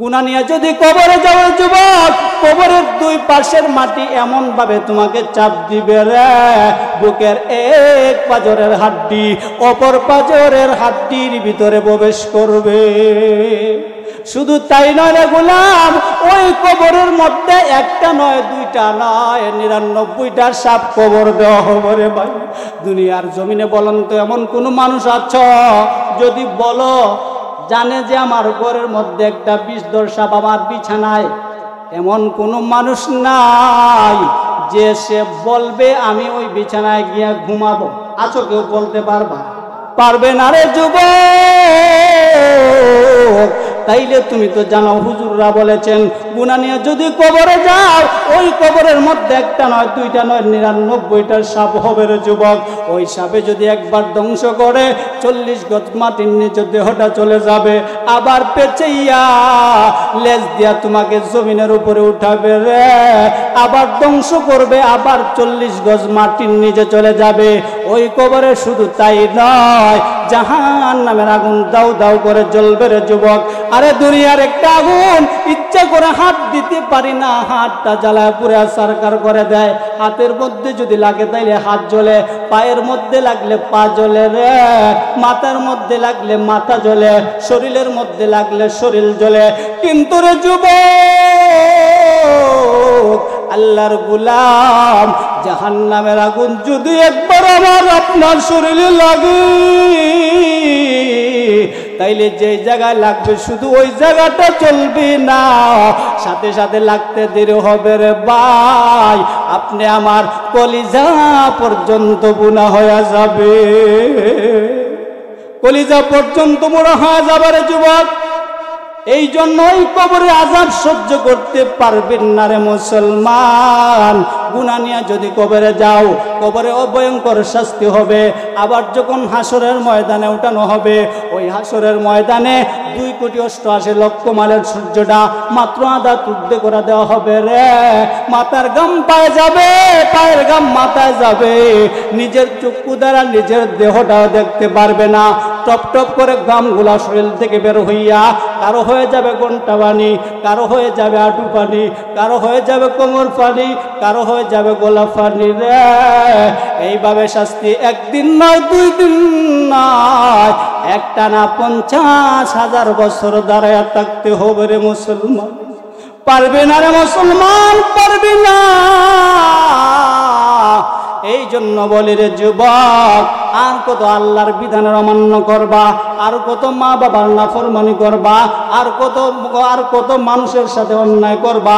গুনাহ নিয়ে যদি কবরে যাও যুবক, কবরের দুই পাশের মাটি এমন ভাবে তোমাকে চাপ দিবে রে, বুকের এক পাঁজরের হাড্ডি অপর পাঁজরের হাড্ডির ভিতরে প্রবেশ করবে। শুধু তাই নয় রে গোলাম, ওই কবরের মধ্যে একটা নয় দুইটা নয় 99টা সাপ কবর দেওয়া হবে রে ভাই। দুনিয়ার জমিনে বলেন তো এমন কোন মানুষ আছো যদি বলো জানে যে আমার ঘরের মধ্যে একটা বিষধর সাপ আমার বিছানায়, এমন কোনো মানুষ নাই যে সে বলবে আমি ওই বিছানায় গিয়ে ঘুমাবো? আছো কেউ বলতে পারবে না রে যুবক। তাইলে তুমি তো জানো হুজুররা বলেছেন গুনাহ নিয়ে যদি কবরে যাও ওই কবরের মধ্যে একটা নয় দুইটা নয় 99টা সাপ হবে রে যুবক। ওই সাপে যদি একবার ধ্বংস করে 40 গজ মাটির নিচে দেহটা চলে যাবে, আবার পেঁচাইয়া লেজ দিয়া তোমাকে জমিনের উপরে উঠাবে রে, আবার ধ্বংস করবে, আবার 40 গজ মাটির নিচে চলে যাবে। ওই কবরে শুধু তাই নয় জাহান্নামের আগুন দাউ দাউ করে জ্বলবে রে যুবক। আরে দুনিয়ার একটা আগুন ইচ্ছা করে হাত দিতে পারি না, হাতটা জ্বালায় পুরে সরকার করে দেয়। হাতের মধ্যে যদি লাগে তাইলে হাত জ্বলে, পায়ের মধ্যে লাগলে পা জ্বলে রে, মাথার মধ্যে লাগলে মাথা জ্বলে, শরীরের মধ্যে লাগলে শরীর জ্বলে। কিন্তু রে যুবক আল্লাহর গোলাম, জাহান্নামের আগুন যদি একবার আমার আপনার শরীরে লাগে তাইলে যে জায়গায় লাগবে শুধু ওই জায়গাটা চলবে না, সাথে সাথে লাগতে দেরি হবে রে ভাই। আপনি আমার কলিজা পর্যন্ত বুনা হয়ে যাবে, কলিজা পর্যন্ত বুনা হয়ে যাবে রে যুবক। এই জন্যই কবরে আযাব সহ্য করতে পারবেন না রে মুসলমান। গুনাহ নিয়ে যদি কবরে যাও কবরে ভয়ঙ্কর শাস্তি হবে। আবার যখন হাসরের ময়দানে উঠানো হবে, ওই হাসরের ময়দানে 2,88,00,000 মাইলের সূর্যটা মাত্র আধা টুকরে করে দেওয়া হবে রে। মাথার গাম পায়ে যাবে, পায়ের গাম মাথায় যাবে, নিজের চক্ষু দ্বারা নিজের দেহটাও দেখতে পারবে না। টপ টপ করে গামগুলা শরীর থেকে বের হইয়া কারো হয়ে যাবে ঘন্টা পানি, কারো হয়ে যাবে আঁটু পানি, কারো হয়ে যাবে কোমর পানি, কারো হয়ে যাবে গোলা পানি রে। এইভাবে শাস্তি একদিন নয় 2 দিন নয়, একটানা 50,000 বছর দাঁড়ায় থাকতে হবে রে মুসলমান। পারবে না রে মুসলমান, পারবে না। এই জন্য বলি রে যুবক, আর কত আল্লাহর বিধানের অমান্য করবা, আর কত মা বাবার নাফরমানি করবা, আর কত মানুষের সাথে অন্যায় করবা,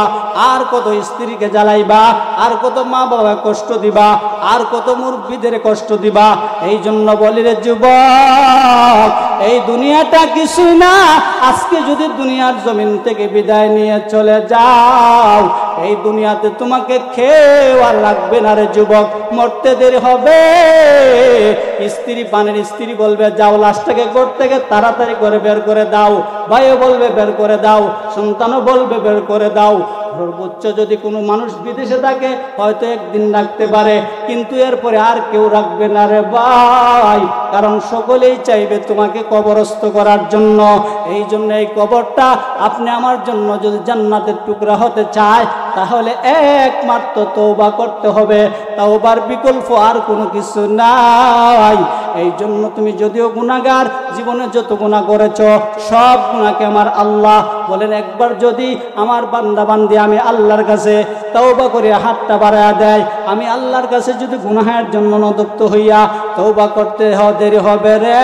আর কত স্ত্রীকে জ্বালাইবা, আর কত মা বাবা কষ্ট দিবা, আর কত মুরব্বীদের কষ্ট দিবা। এই জন্য বলি রে যুবক, এই দুনিয়াটা কিছু না। আজকে যদি দুনিয়ার জমিন থেকে বিদায় নিয়ে চলে যাও, এই দুনিয়াতে তোমাকে খেয়ে আর লাগবে না রে যুবক। মরতে দেরি হবে। স্ত্রী পানের স্ত্রী বলবে যাও লাশটাকে ঘর থেকে তাড়াতাড়ি করে বের করে দাও, ভাইও বলবে বের করে দাও, সন্তানও বলবে বের করে দাও। সর্বোচ্চ যদি কোনো মানুষ বিদেশে থাকে হয়তো একদিন রাখতে পারে, কিন্তু এরপরে আর কেউ রাখবে না রে ভাই, কারণ সকলেই চাইবে তোমাকে কবরস্থ করার জন্য। এই জন্য এই কবরটা আপনি আমার জন্য যদি জান্নাতের টুকরা হতে চায় তাহলে একমাত্র তওবা করতে হবে। তওবার বিকল্প আর কোনো কিছু নাই। এই জন্য তুমি যদিও গুনাহগার, জীবনে যত গুনাহ করেছো সব গুনাহকে আমার আল্লাহ বলেন একবার যদি আমার বান্দা বান্দি আমি আল্লাহর কাছে তওবা করে হাতটা বাড়ায়া দেয়, আমি আল্লাহর কাছে যদি গুনাহের জন্য অনুতপ্ত হইয়া তওবা করতে দেরি হবে রে,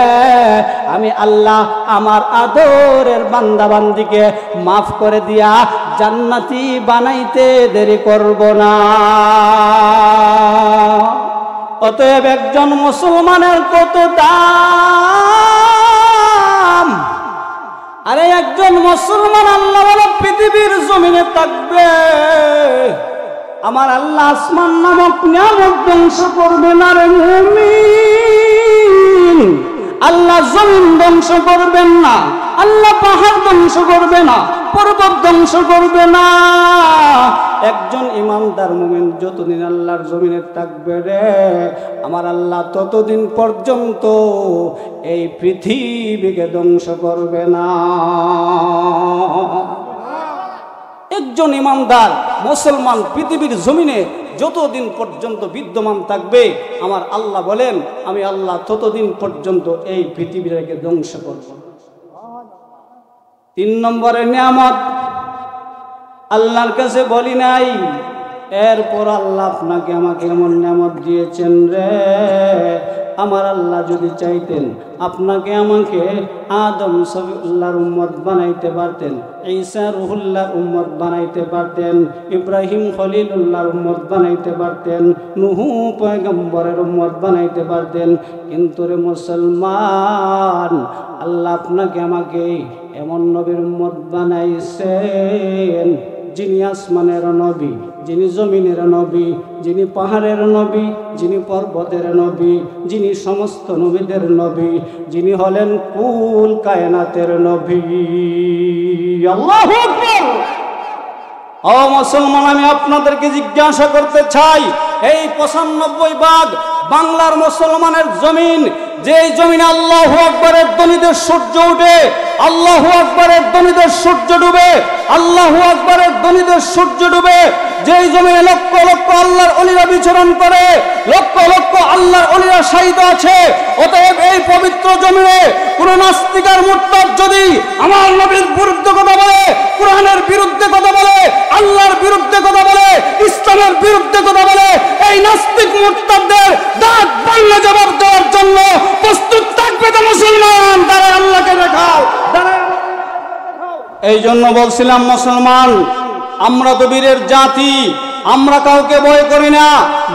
আমি আল্লাহ আমার আদরের বান্দা বান্দিকে মাফ করে দিয়া জান্নাতি বানাইতে দেরি করব না। অতএব একজন মুসলমানের কত দাম! আরে একজন মুসলমান আল্লাহ বলে পৃথিবীর জমিনে থাকবে, আমার আল্লাহ আসমান নামক নিয়ামত ধ্বংস করবে না রে মুমিন। আল্লাহ জমিন ধ্বংস করবেন না, আল্লাহ পাহাড় ধ্বংস করবে না, পর্বত ধ্বংস করবে না। একজন ইমানদার মুমিন যতদিন আল্লাহর জমিনে থাকবে রে, আমার আল্লাহ ততদিন পর্যন্ত এই পৃথিবীকে ধ্বংস করবে না। একজন ইমানদার মুসলমান পৃথিবীর জমিনে যতদিন পর্যন্ত বিদ্যমান থাকবে, আমার আল্লাহ বলেন আমি আল্লাহ ততদিন পর্যন্ত এই পৃথিবীটাকে ধ্বংস করব। 3 নম্বরের নিয়ামত আল্লাহর কাছে বলি নাই, এরপর আল্লাহ আপনাকে আমাকে এমন নিয়ামত দিয়েছেন রে, আমার আল্লাহ যদি চাইতেন আপনাকে আমাকে আদম সফিউল্লাহর উম্মত বানাইতে পারতেন, ঈসা রুহুল্লাহর উম্মত বানাইতে পারতেন, ইব্রাহিম খলিলুল্লাহর উম্মত বানাইতে পারতেন, নূহ পয়গম্বরের উম্মত বানাইতে পারতেন। কিন্তু রে মুসলমান, আল্লাহ আপনাকে আমাকে এমন নবীর উম্মত বানাইছেন যিনি আসমানের নবী, যিনি জমিনের নবী, যিনি পাহাড়ের নবী, যিনি পর্বতের নবী, যিনি সমস্ত নবীদের নবী, যিনি হলেন কুল কায়নাতের নবী। আল্লাহু আকবার। ও মুসলমান, আমি আপনাদেরকে জিজ্ঞাসা করতে চাই, এই 95 ভাগ বাংলার মুসলমানের জমিন, যেই জমিনে আল্লাহু আকবারের ধ্বনিতে সূর্য ওঠে, আল্লাহু আকবারের ধ্বনিতে সূর্য ডুবে, আল্লাহু আকবারের ধ্বনিতে সূর্য ডুবে, যেই জমিনে লক্ষ লক্ষ আল্লাহর ওলিরা বিচরণ করে, লক্ষ লক্ষ আল্লাহর ওলিরা শাহিদ আছে, অতএব এই পবিত্র জমিনে কোন নাস্তিক আর মুরতাদ যদি আমার নবীর বিরুদ্ধে কথা বলে, কোরআনের বিরুদ্ধে কথা বলে, আল্লাহর বিরুদ্ধে কথা বলে, ইসলামের বিরুদ্ধে কথা বলে, এই নাস্তিক মুরতাদদের দাঁত ভাঙা জবাব দেওয়ার জন্য প্রস্তুত থাকবে তো মুসলমান। দাঁড়ায় আল্লাহকে দেখাও, দাঁড়ায়। এই জন্য বলছিলাম মুসলমান, আমরা তো বীরের জাতি, আমরা কাউকে ভয় করি না।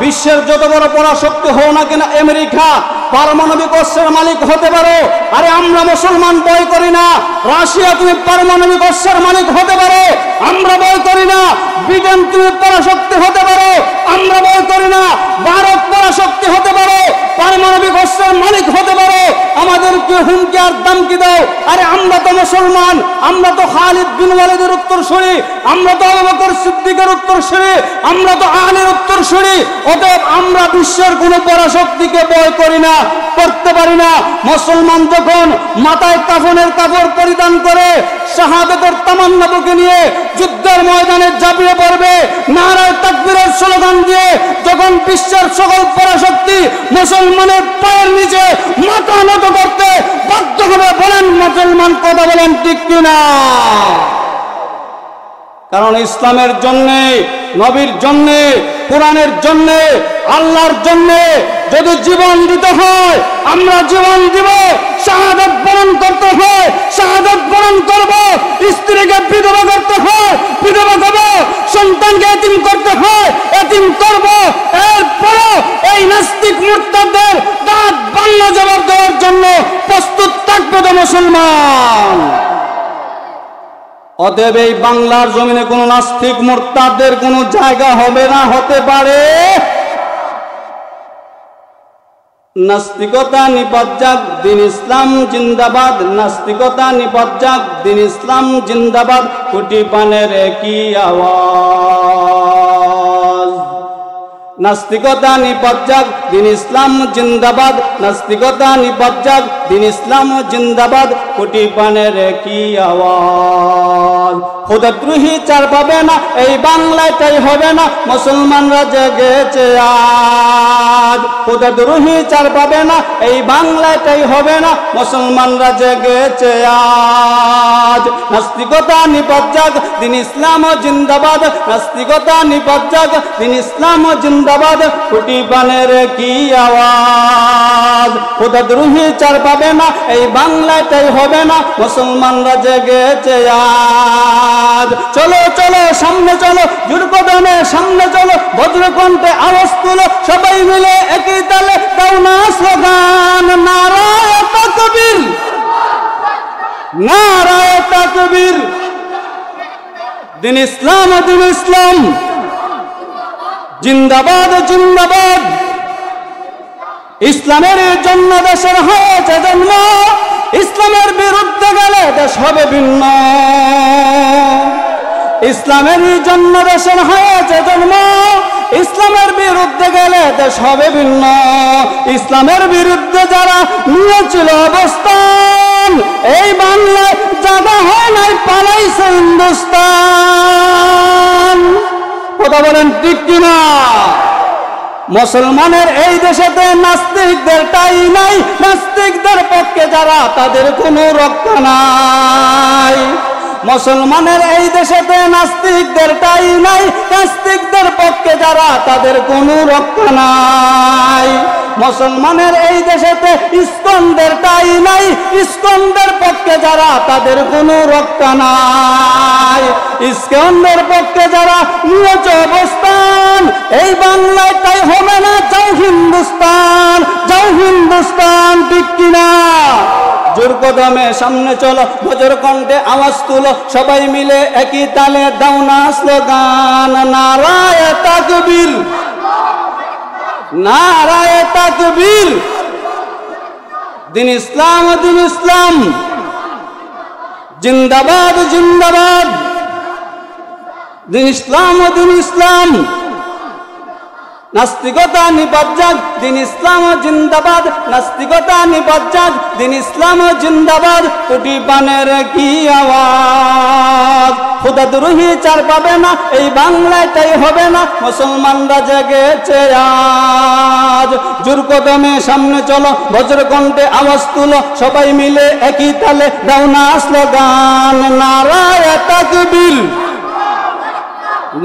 বিশ্বের যত বড় পরাশক্তি হও না কেন, আমেরিকা পারমাণবিক অস্ত্রের মালিক হতে পারো, আরে আমরা মুসলমান ভয় করি না। রাশিয়া তুমি পারমাণবিক অস্ত্রের মালিক হতে পারো, আমরা ভয় করি না। ব্রিটেন তুমি পরাশক্তি হতে পারো, আমরা ভয় করি না। ভারত পরাশক্তি হতে পারো, পারমাণবিক অস্ত্রের মালিক হতে পারো, আমাদেরকে হুমকি আর দামকি দাও। আরে আমরা তো মুসলমান, আমরা তো খালিদ বিন ওয়ালিদের উত্তরসূরি, আমরা তো আবু বকর সিদ্দিকের উত্তরসূরি, আমরা তো আলীর উত্তরসূরি। অতএব আমরা বিশ্বের কোনো পরাশক্তিকে ভয় করি না, করতে পারি না। মুসলমান যখন মাথায় কাফনের কাপড় পরিধান করে শাহাদাতের তামান্না বুকে নিয়ে যুদ্ধের ময়দানে ঝাঁপিয়ে পড়বে, নারায়ে তাকবীরের স্লোগান দিয়ে যখন বিশ্বের সকল পরাশক্তি মুসলমানের পায়ের নিচে মাথা নত করতে বাধ্য হবে, বলেন মুসলমান কথা বলেন ঠিক কিনা? কারণ ইসলামের জন্যে, নবীর জন্যে, কোরআনের জন্যে, আল্লাহর জন্যে যদি জীবন দিতে হয় আমরা জীবন দিব, শাহাদাত বরণ করতে হয় শাহাদাত বরণ করব, স্ত্রীকে বিধবা করতে হয় বিধবা করব, সন্তানকে এতিম করতে হয় এতিম করব। এরপরও এই নাস্তিক মুরতাদদের দাঁত ভাঙা জবাব দেওয়ার জন্য প্রস্তুত থাকবে তো মুসলমান। অতএব এই বাংলার জমিনে কোন নাস্তিক মুরতাদদের কোনো জায়গা হবে না, হতে পারে। নাস্তিকতা নিপাত যাক, দিন ইসলাম জিন্দাবাদ। নাস্তিকতা নিপাত যাক, দিন ইসলাম জিন্দাবাদ। কুটি পানের কি আওয়াজ। নাস্তিকতা নিপাত যাক, দিন ইসলাম জিন্দাবাদ। নাস্তিকতা নিপাত যাক, দিন ইসলাম জিন্দাবাদ। কুটি পানের কি আওয়াজ। খোদাদ্রোহী চার পাবে না, এই বাংলায় তাই হবে না, মুসলমানরা জেগেছে আজ। খোদাদ্রোহী চার পাবে না, এই বাংলায় তাই হবে না, মুসলমানরা জেগেছে আজ। নাস্তিকতা নিপাত যাক, দিন ইসলাম জিন্দাবাদ। নাস্তিকতা নিপাত যাক, দিন ইসলাম জিন্দাবাদ। কুটি পানের কি আওয়াজ। খোদাদ্রোহী চার পাবে না, এই বাংলায় তাই হবে না, মুসলমানরা জেগেছে আজ। চলো চলো সামনে চলো, জোরকদমে সামনে চলো, ভদ্রকণ্ঠে আওয়াজ তুলো, সবাই মিলে একই তালে দাও না স্লোগান, নারায়ে তাকবীর, নারায়ে তাকবীর। দিন ইসলাম, দিন ইসলাম জিন্দাবাদ, জিন্দাবাদ। ইসলামের জন্য দেশের হয়েছে জন্ম, ইসলামের বিরুদ্ধে গেলে দেশ হবে ভিন্ন। ইসলামের জন্য দেশের হয়েছে জন্ম, ইসলামের বিরুদ্ধে গেলে দেশ হবে ভিন্ন। ইসলামের বিরুদ্ধে যারা নিয়েছিল অবস্থান, মুসলমান এই বাংলায় জায়গা হয় নাই, পালাইছে হিন্দুস্তান। কথা বলেন ঠিক কিনা? মুসলমানের এই দেশেতে নাস্তিকদের ঠাঁই নাই, নাস্তিকদের পক্ষে যারা তাদের কোনো রক্ষা নাই। মুসলমানের এই দেশেতে নাস্তিকদের ঠাঁই নাই, নাস্তিকদের পক্ষে যারা তাদের কোনো রক্ষা নাই। মুসলমানের এই দেশেতে ইস্কনদের ঠাঁই নাই, ইস্কনদের পক্ষে যারা তাদের কোনো রক্ষা নাই। ইস্কনদের পক্ষে যারা নিয়েছে অবস্থান এই বাংলায়, তাই হবে না। যাও হিন্দুস্তান, যাও হিন্দুস্তান, ঠিক কিনা? জোর কদমে সামনে চলো, বজ্র কণ্ঠে আওয়াজ তুলো, সবাই মিলে একই তালে দাও না স্লোগান, নারায়ে তাকবীর, নারায়ে তাকবীর। দিন ইসলাম, দিন ইসলাম জিন্দাবাদ, জিন্দাবাদ। দিন ইসলাম, দিন ইসলাম। নাস্তিকতা নিপাত যাক, দিন ইসলাম জিন্দাবাদ। নাস্তিকতা নিপাত যাক, দিন ইসলাম জিন্দাবাদ। কোটি বানের কি আওয়াজ, খোদা দ্রোহী চার পাবে না এই বাংলায়, তাই হবে না। মুসলমানরা জেগেছে আজ, জোর কদমে সামনে চলো, বজ্র কণ্ঠে আওয়াজ তুলো, সবাই মিলে একই তালে দাও না স্লোগান, নারায়ে তাকবীর,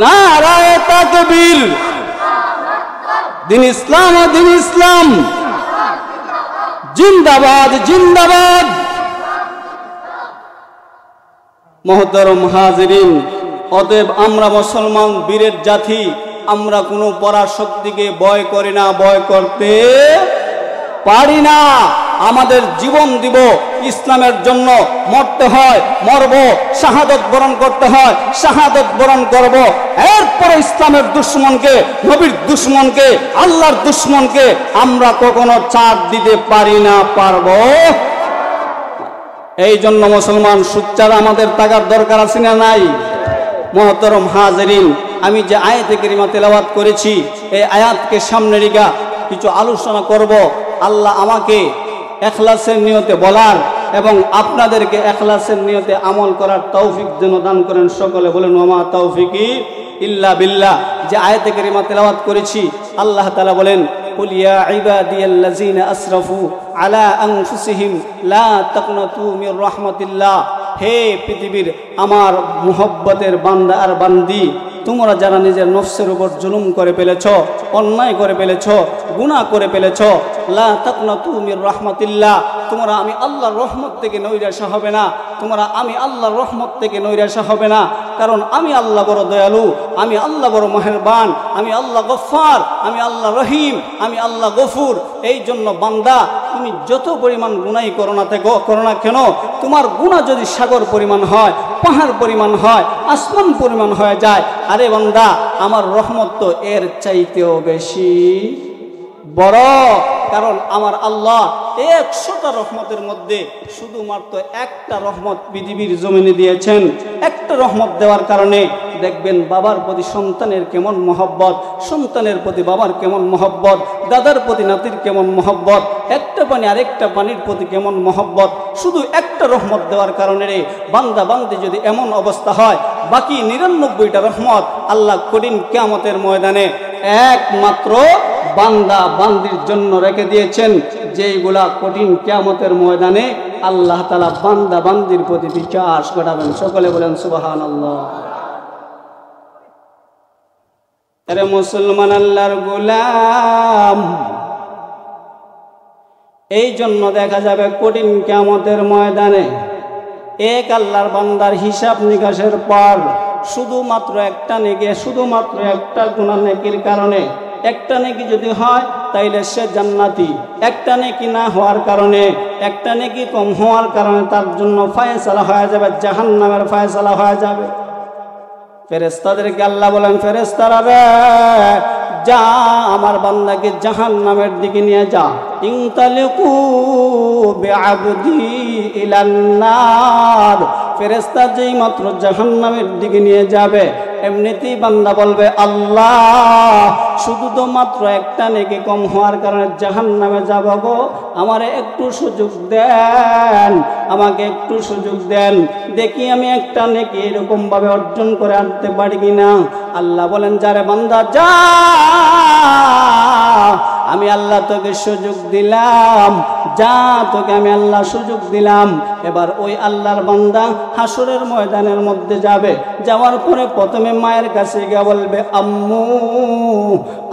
নারায়ে তাকবীর। দিন ইসলাম, দিন ইসলাম জিন্দাবাদ, জিন্দাবাদ। মহতরম হাজিরিন, অতএব আমরা মুসলমান বীরের জাতি, আমরা কোনো পরাশক্তিকে ভয় করি না, ভয় করতে পারি না। আমাদের জীবন দিব ইসলামের জন্য, মরতে হয় মরব, শাহাদত বরণ করতে হয় শাহাদত বরণ করব। এরপরে ইসলামের দুশ্মনকে, নবীর দুশ্মনকে, আল্লাহর দুশ্মনকে আমরা কখনো ছাড় দিতে পারি না, পারব। এই জন্য মুসলমান সুচ্চার আমাদের তাকার দরকার আছে না নাই? মহতরম হাজিরিন, আমি যে আয়াতে কারিমা তেলাওয়াত করেছি, এই আয়াতকে সামনে রেখে কিছু আলোচনা করব। আল্লাহ আমাকে ইখলাসের নিয়তে বলার এবং আপনাদেরকে ইখলাসের নিয়তে আমল করার তৌফিক যেন দান করেন। সকলে বলেন ওমা তৌফিকি ইল্লা বিল্লাহ। যে আয়াতে কারিমা তেলাওয়াত করেছি, আল্লাহ তাআলা বলেন, কুল ইয়া ইবাদিয়াল্লাযিনা আসরাফু আলা আনফুসিহিম লা তাকনাতু মির রাহমাতিল্লাহ। হে পৃথিবীর আমার মুহব্বতের বান্দা আর বান্দি, তোমরা যারা নিজের নফসের উপর জুলুম করে ফেলেছ, অন্যায় করে ফেলেছ, গুনাহ করে ফেলেছ, লা তাকনাতু মির রাহমাতিল্লাহ, তোমরা আমি আল্লাহর রহমত থেকে নৈরাশা হবে না, তোমরা আমি আল্লাহর রহমত থেকে নৈরাশা হবে না। কারণ আমি আল্লাহ বড় দয়ালু, আমি আল্লাহ বড় মেহেরবান, আমি আল্লাহ গফফার, আমি আল্লাহ রহিম, আমি আল্লাহ গফুর। এই জন্য বান্দা, তুমি যত পরিমাণ গুনাহই করো না কেন, তোমার গুনাহ যদি সাগর পরিমাণ হয়, পাহাড় পরিমাণ হয়, আসমান পরিমাণ হয়ে যায়, আরে বান্দা, আমার রহমত তো এর চাইতেও বেশি বড়। কারণ আমার আল্লাহ 100টা রহমতের মধ্যে শুধুমাত্র একটা রহমত পৃথিবীর জমিনে দিয়েছেন। একটা রহমত দেওয়ার কারণে দেখবেন বাবার প্রতি সন্তানের কেমন মহব্বত, সন্তানের প্রতি বাবার কেমন মহব্বত, দাদার প্রতি নাতির কেমন মহব্বত, একটা পানি আরেকটা পানির প্রতি কেমন মহব্বত, শুধু একটা রহমত দেওয়ার কারণে রে বান্দা বান্দি যদি এমন অবস্থা হয়, বাকি 99টা রহমত আল্লাহ কঠিন কিয়ামতের ময়দানে একমাত্র বান্দা বান্দির জন্য রেখে দিয়েছেন, যেইগুলা কঠিন কিয়ামতের ময়দানে আল্লাহ তাআলা বান্দা বান্দির প্রতি বিচার ঘটাবেন। সকলে বলেন সুবহানাল্লাহ। আরে মুসলমান আল্লাহর গোলাম, এই জন্য দেখা যাবে কঠিন কিয়ামতের ময়দানে এক আল্লাহর বান্দার হিসাব নিকাশের পর শুধুমাত্র একটা নেকি, শুধুমাত্র একটা গুনাহ নেকির কারণে, একটা নেকি যদি হয় তাইলে সে জান্নাতি, একটা নেকি না হওয়ার কারণে, একটা নেকি কম হওয়ার কারণে তার জন্য ফয়সালা হয়ে যাবে, জাহান্নামের ফয়সালা হয়ে যাবে। ফেরেশতাদেরকে আল্লাহ বলেন, ফেরেশতারা রে, যা আমার বান্দাকে জাহান্নামের দিকে নিয়ে যা। ইনতালিকু বিআবদি ইলান নার। ফেরেশতা যেই মাত্র জাহান্নামের দিকে নিয়ে যাবে, এমনিতেই বান্দা বলবে আল্লাহ শুধু তো মাত্র একটা নেকি কম হওয়ার কারণে জাহান্নামে যাব গো, আমারে একটু সুযোগ দেন, আমাকে একটু সুযোগ দেন, দেখি আমি একটা নেকি এরকম ভাবে অর্জন করে আনতে পারি কিনা। আল্লাহ বলেন যারে বান্দা যা, আমি আল্লাহ তোকে সুযোগ দিলাম, যা তোকে আমি আল্লাহ সুযোগ দিলাম। এবার ওই আল্লাহর বান্দা হাসরের ময়দানের মধ্যে যাবে, যাওয়ার পরে প্রথমে মায়ের কাছে গিয়ে বলবে আম্মু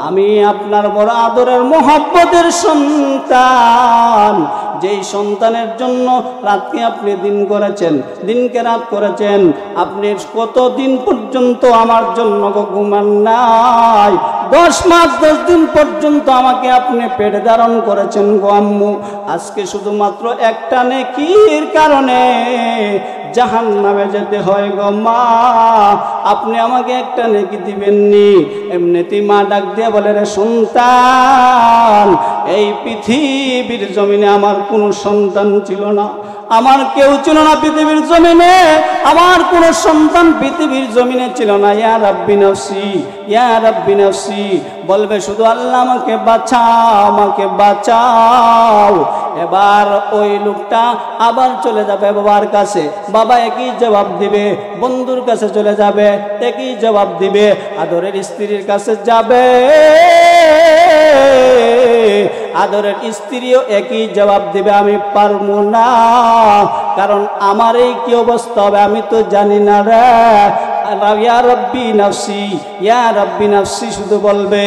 আমি আপনার বড় আদরের মোহব্বতের সন্তান, যেই সন্তানের জন্য রাতকে আপনি দিন করেছেন, দিনকে রাত করেছেন, আপনি কতদিন পর্যন্ত আমার জন্য ঘুমান নাই, 10 মাস 10 দিন পর্যন্ত আমাকে আপনি পেটে ধারণ করেছেন গো আম্মু, আজকে শুধুমাত্র একটা নেকির কারণে জাহান্নামে যেতে হয় গো মা, আপনি আমাকে একটা নেকি দিবেননি। এমনিতেই মা ডাক দিয়ে বলে রে সন্তান, এই পৃথিবীর জমিনে আমার কোনো সন্তান ছিল না, আমার কেউ ছিল না পৃথিবীর জমিনে, আমার কোনো সন্তান পৃথিবীর জমিনে ছিল না। ইয়া রাব্বি নাফসি, ইয়া রাব্বি নাফসি বলবে শুধু আল্লাহ আমাকে বাঁচাও, আমাকে বাঁচাও। এবার ওই লোকটা আবার চলে যাবে বাবার কাছে, বাবা একই জবাব দিবে, বন্ধুর কাছে চলে যাবে একই জবাব দিবে, আদরের স্ত্রীর কাছে যাবে, আদরের স্ত্রীও একই জবাব দিবে আমি পারবো না, কারণ আমার এই কি অবস্থা হবে আমি তো জানি না রে। ইয়া রাব্বি নাফসি, ইয়া রাব্বি নাফসি শুধু বলবে।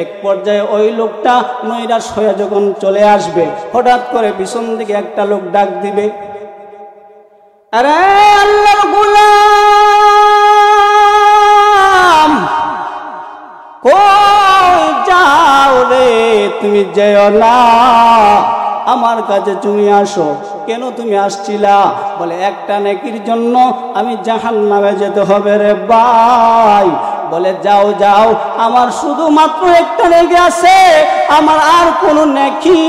এক পর্যায়ে ওই লোকটা নৈরাশ হয়ে যখন চলে আসবে, হঠাৎ করে পিছন দিকে একটা লোক ডাক দিবে, আরে আল্লাহর গোলাম কই যাও রে, তুমি যেও না, আমার কাছে তুমি আসো। কেন তুমি আসছিলা? বলে একটা নেকির জন্য আমি জাহান্নামে যেতে হবে রে ভাই। বলে যাও যাও, আমার শুধুমাত্র একটা নেকি আছে, আমার আর কোনো নেকি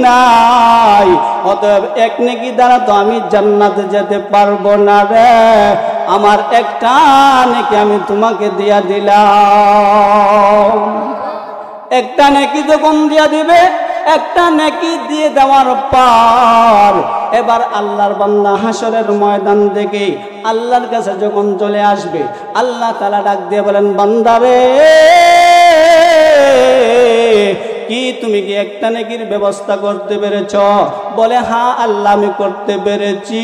নাই, অতএব এক নেকি দ্বারা তো আমি জান্নাতে যেতে পারবো না রে, আমার একটা নেকি আমি তোমাকে দিয়া দিলাম। একটা নেকি যখন দিয়া দিবে, একটা নেকি দিয়ে দেওয়ার পর এবার আল্লাহর বান্দা হাসরের ময়দান থেকে আল্লাহর কাছে যখন চলে আসবে, আল্লাহ তাআলা ডাক দিয়ে বলেন বান্দারে কি তুমি কি একটা নেকির ব্যবস্থা করতে পেরেছ? বলে হ্যাঁ আল্লাহ আমি করতে পেরেছি।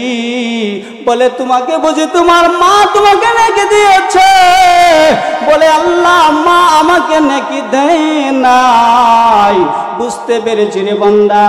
বলে তোমাকে বুঝি তোমার মা তোমাকে নেকি দিয়েছে? বলে আল্লাহ মা আমাকে নেকি দেয় নাই। বুঝতে পেরেছি রে বান্দা,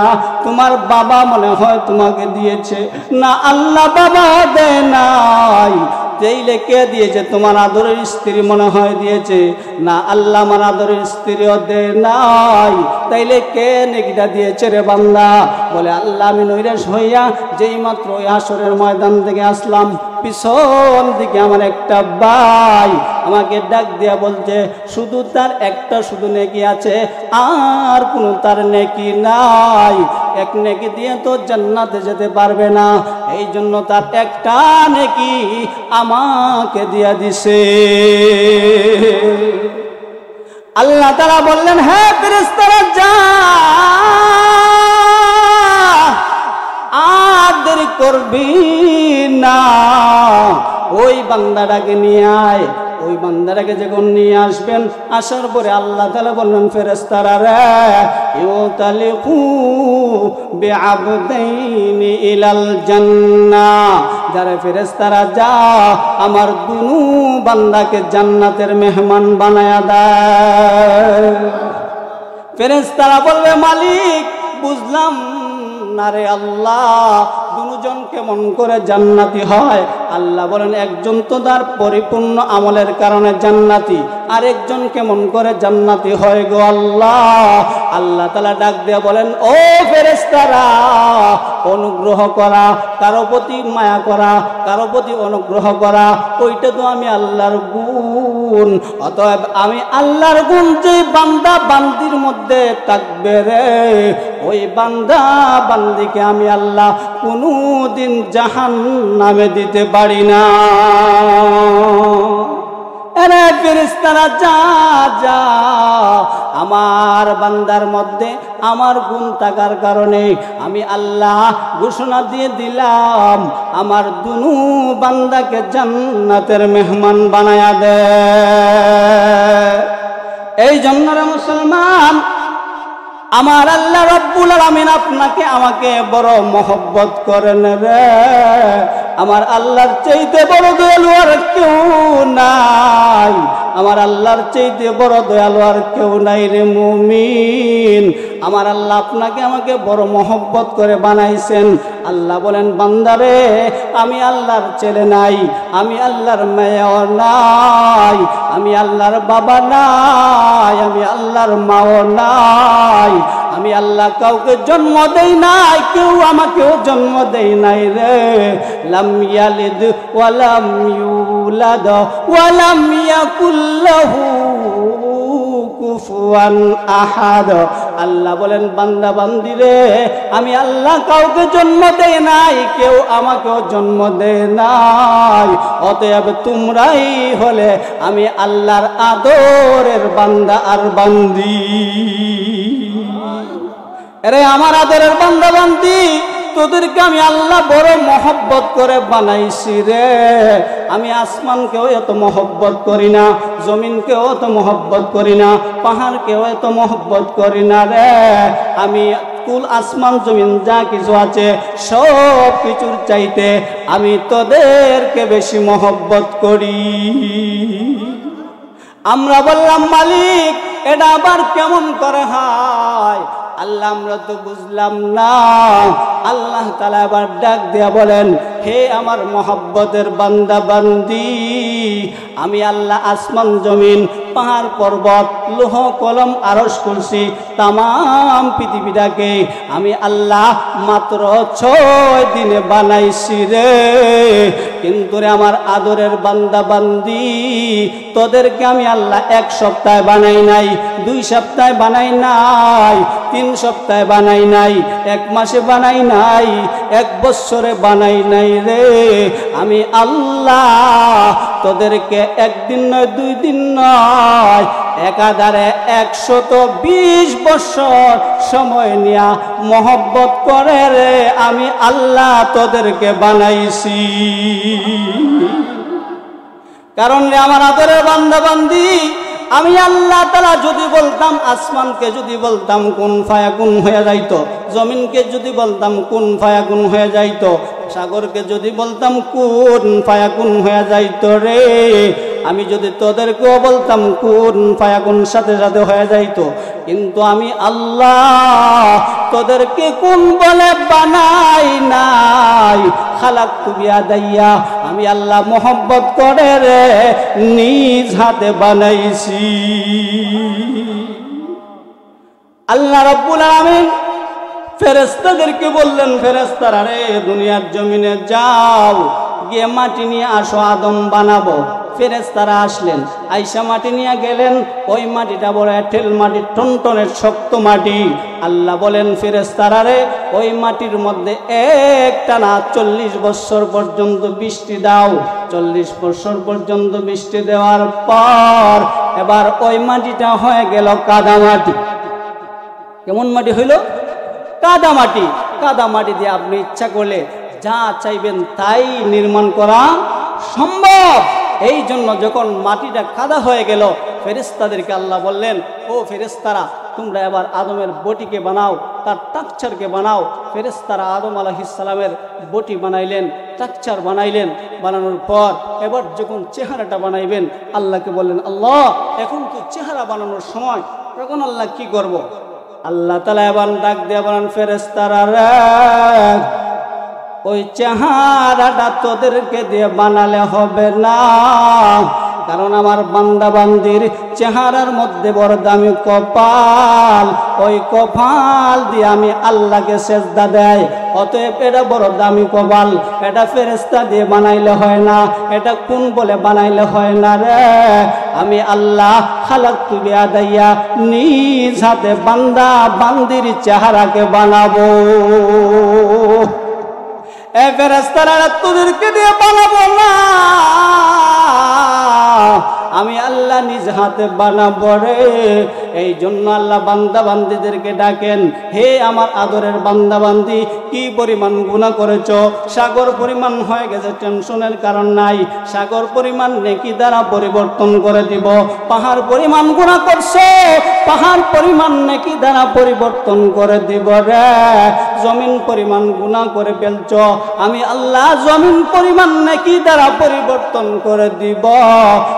তোমার বাবা মনে হয় তোমাকে দিয়েছে, না আল্লাহ বাবা দেয় নাই। যেইলে কে দিয়েছে? তোমার আদরের স্ত্রী মনে হয় দিয়েছে, না আল্লাহ আমার আদরের স্ত্রীও দেয় নাই। তাইলে কে নেকিটা দিয়েছে রে বান্দা? বলে আল্লাহ আমি নৈরাশ হইয়া যেই মাত্র ওই হাসরের ময়দান থেকে আসলাম, পিছন দিকে আমার একটা ভাই আমাকে ডাক দিয়া বলছে শুধু তার একটা শুধু নেকি আছে, আর কোনো তার নেকি নাই, এক নেকি দিয়ে তো জান্নাতে যেতে পারবে না, এই জন্য তার একটা নেকি আমাকে দিয়া দিছে। আল্লাহ তাআলা বললেন হ্যাঁ ফেরেশতারা যা, আর দেরি করবি না, ওই বান্দাটাকে নিয়ে আয়। ওই বান্দাটাকে যখন নিয়ে আসবেন, আসার পরে আল্লাহ তাআলা বললেন ফেরেশতারা রে ইউতালিকু বিআবদাইনি ইলাল জান্নাহ, যারা ফেরেশতারা যা আমার দুনু বান্দাকে জান্নাতের মেহমান বানায়া দেয়। ফেরেশতারা বলবে মালিক বুঝলাম না রে আল্লাহ, দুজন কেমন করে জান্নাতি হয়? আল্লাহ বলেন একজন তো তার পরিপূর্ণ আমলের কারণে জান্নাতি, আরেকজন কেমন করে জান্নাতি হয় গো আল্লাহ? আল্লাহ তাআলা ডাক দিয়ে বলেন ও ফেরেশতারা, অনুগ্রহ করা, কারো প্রতি মায়া করা, কারো প্রতি অনুগ্রহ করা, ওইটা তো আমি আল্লাহর গুণ। অতএব আমি আল্লাহর গুণ যে বান্দা বান্দির মধ্যে থাকবে রে, ওই বান্দা বান্দিকে আমি আল্লাহ কোনদিন জাহান্নামে দিতে পারি না। ফেরেশতারা যা যা আমার বান্দার মধ্যে আমার গুণ থাকার কারণে আমি আল্লাহ ঘোষণা দিয়ে দিলাম আমার দুনু বান্দাকে জান্নাতের মেহমান বানায়া দে। এই জন্য রে মুসলমান, আমার আল্লাহ রব্বুল আলামিন আপনাকে আমাকে বড় মহব্বত করেন রে। আমার আল্লাহর চাইতে বড় দয়ালু আর কেউ নাই, আমার আল্লাহর চাইতে বড় দয়ালু আর কেউ নাই রে মুমিন। আমার আল্লাহ আপনাকে আমাকে বড় মহব্বত করে বানাইছেন। আল্লাহ বলেন, বান্দারে আমি আল্লাহর ছেলে নাই, আমি আল্লাহর মেয়েও নাই, আমি আল্লাহর বাবা নাই, আমি আল্লাহর মাও নাই, আমি আল্লাহ কাউকে জন্ম দেই নাই, কেউ আমাকেও জন্ম দেই নাই রে। লাম ইয়ালিদ ওয়া লাম ইউলাদ ওয়া লাম ইয়াকুল লাহু কুফুয়ান আহাদ। আল্লাহ বলেন, বান্দা বান্দি রে আমি আল্লাহ কাউকে জন্ম দেই নাই, কেউ আমাকেও জন্ম দেয় নাই, অতএব তোমরাই হলে আমি আল্লাহর আদরের বান্দা আর বান্দি। আরে আমার আদরের বান্দা বান্দি, তোদেরকে আমি আল্লাহ বড় মহব্বত করে বানাইছি রে। আমি আসমানকেও এত মহব্বত করি না, জমিনকেও এত মহব্বত করি না, পাহাড়কেও এত মহব্বত করি না রে। আমি কুল আসমান জমিন যা কিছু আছে সব কিছুর চাইতে আমি তোদেরকে বেশি মহব্বত করি। আমরা বললাম, মালিক এটা আবার কেমন করে হয়? আল্লাহ আমরা তো বুঝলাম না। আল্লাহ তাআলা আবার ডাক দিয়া বলেন, হে আমার মহব্বতের বান্দা বান্দি, আমি আল্লাহ আসমান জমিন পাহাড় পর্বত লোহ কলম আরশ কুরসি তামাম পৃথিবীটাকে আমি আল্লাহ মাত্র 6 দিনে বানাইছি রে। কিন্তু রে আমার আদরের বান্দা বান্দি, তোদেরকে আমি আল্লাহ 1 সপ্তাহে বানাই নাই, 2 সপ্তাহে বানাই নাই, 3 সপ্তাহে বানাই নাই, 1 মাসে বানাই নাই, 1 বছরে বানাই নাই রে। আমি আল্লাহ তোদেরকে 1 দিন নয়, 2 দিন নয়, একাধারে 120 বছর সময় নিয়া মহব্বত করে রে আমি আল্লাহ তোদেরকে বানাইছি। কারণ রে আমার আদরের বান্দা বান্দি, আমি আল্লাহ তাআলা যদি বলতাম, আসমানকে যদি বলতাম কুন ফায়াকুন হয়ে যাইতো, জমিনকে যদি বলতাম কুন ফায়াকুন হয়ে যাইতো, সাগরকে যদি বলতাম কুন ফায়াকুন হয়ে যাইতো রে। আমি যদি তোদেরকেও বলতাম কুন ফায়াকুন সাথে সাথে হয়ে যাইতো। কিন্তু আমি আল্লাহ তোদেরকে কোন বলে বানাই নাই, খালাকতু বিয়াদাইয়া, আমি আল্লাহ মোহব্বত করে রে নিজ হাতে বানাইছি। আল্লাহ রাব্বুল আলামিন ফেরেশতাদেরকে বললেন, ফেরেশতারা রে দুনিয়ার জমিনে যাও, গিয়ে মাটি নিয়ে আসো, আদম বানাবো। ফেরেশতারা আসলেন, আইসা মাটি নিয়ে গেলেন। ওই মাটিটা বড় এঁটেল মাটি, টনটনের শক্ত মাটি। আল্লাহ বলেন, ফেরেশতারা রে ওই মাটির মধ্যে একটানা 40 বছর পর্যন্ত বৃষ্টি দাও। 40 বছর পর্যন্ত বৃষ্টি দেওয়ার পর এবার ওই মাটিটা হয়ে গেল কাদা মাটি। কেমন মাটি হইল? কাদা মাটি। কাদা মাটি দিয়ে আপনি ইচ্ছা করলে যা চাইবেন তাই নির্মাণ করা সম্ভব। এই জন্য যখন মাটিটা কাদা হয়ে গেল, ফেরেশতাদেরকে আল্লাহ বললেন, ও ফেরেশতারা তোমরা এবার আদমের বটিকে বানাও, তার টাকচারকে বানাও। ফেরেশতারা আদম আলাইহিস সালামের বটি বানাইলেন, টাকচার বানাইলেন। বানানোর পর এবার যখন চেহারাটা বানাইবেন, আল্লাহকে বললেন, আল্লাহ এখন তো চেহারা বানানোর সময়, তখন আল্লাহ কি করব? আল্লাহ তাআলা এবার ডাক দিয়ে বলেন, ফেরেশতারা রে ওই চেহারাটা তোদেরকে দিয়ে বানালে হবে না, কারণ আমার বান্দা বান্দির চেহারার মধ্যে বড় দামি কপাল। ওই কপাল দিয়ে আমি আল্লাহকে সেজদা দেয়, অতএব এটা বড় দামি কপাল। এটা ফেরেশতা দিয়ে বানাইলে হয় না, এটা কোন বলে বানাইলে হয় না রে। আমি আল্লাহ খালাকতু বিয়াদাইয়া, নিজ হাতে বান্দা বান্দির চেহারাকে বানাবো। এ ফেরেশতারা তোদেরকে দিয়ে বানাবো না, আমি আল্লাহ নিজ হাতে বানাবো রে। এই জন্য আল্লাহ বান্দা বান্দিদেরকে ডাকেন, হে আমার আদরের বান্দা বান্দি, কি পরিমাণ গুনাহ করেছো, সাগর পরিমাণ হয়ে গেছে, টেনশনের কারণ নাই, সাগর পরিমাণ নেকি দ্বারা পরিবর্তন করে দিব। পাহাড় পরিমাণ গুনাহ করছো, পাহাড় পরিমাণ নেকি দ্বারা পরিবর্তন করে দিব রে। জমিন পরিমাণ গুনাহ করে ফেলছো, আমি আল্লাহ জমিন পরিমাণ নেকি দ্বারা পরিবর্তন করে দিব।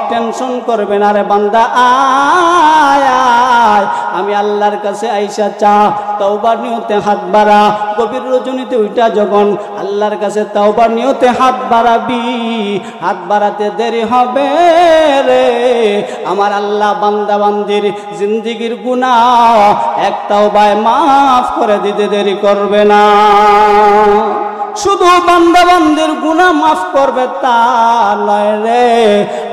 টেনশন করবে না রে বান্দা, আয় আয় আমি আল্লাহর কাছে আইসা চা, তওবার নিয়তে হাত বাড়া। গভীর রজনীতে উইটা যখন আল্লাহর কাছে তওবার নিয়তে হাত বাড়াবি, হাত বাড়াতে দেরি হবে রে। আমার আল্লাহ বান্দা বান্দির জিন্দেগির গুনাহ এক তওবায় মাফ করে দিতে দেরি করবে না। শুধু বান্দা বান্দির গুনাহ মাফ করবে তা নয় রে,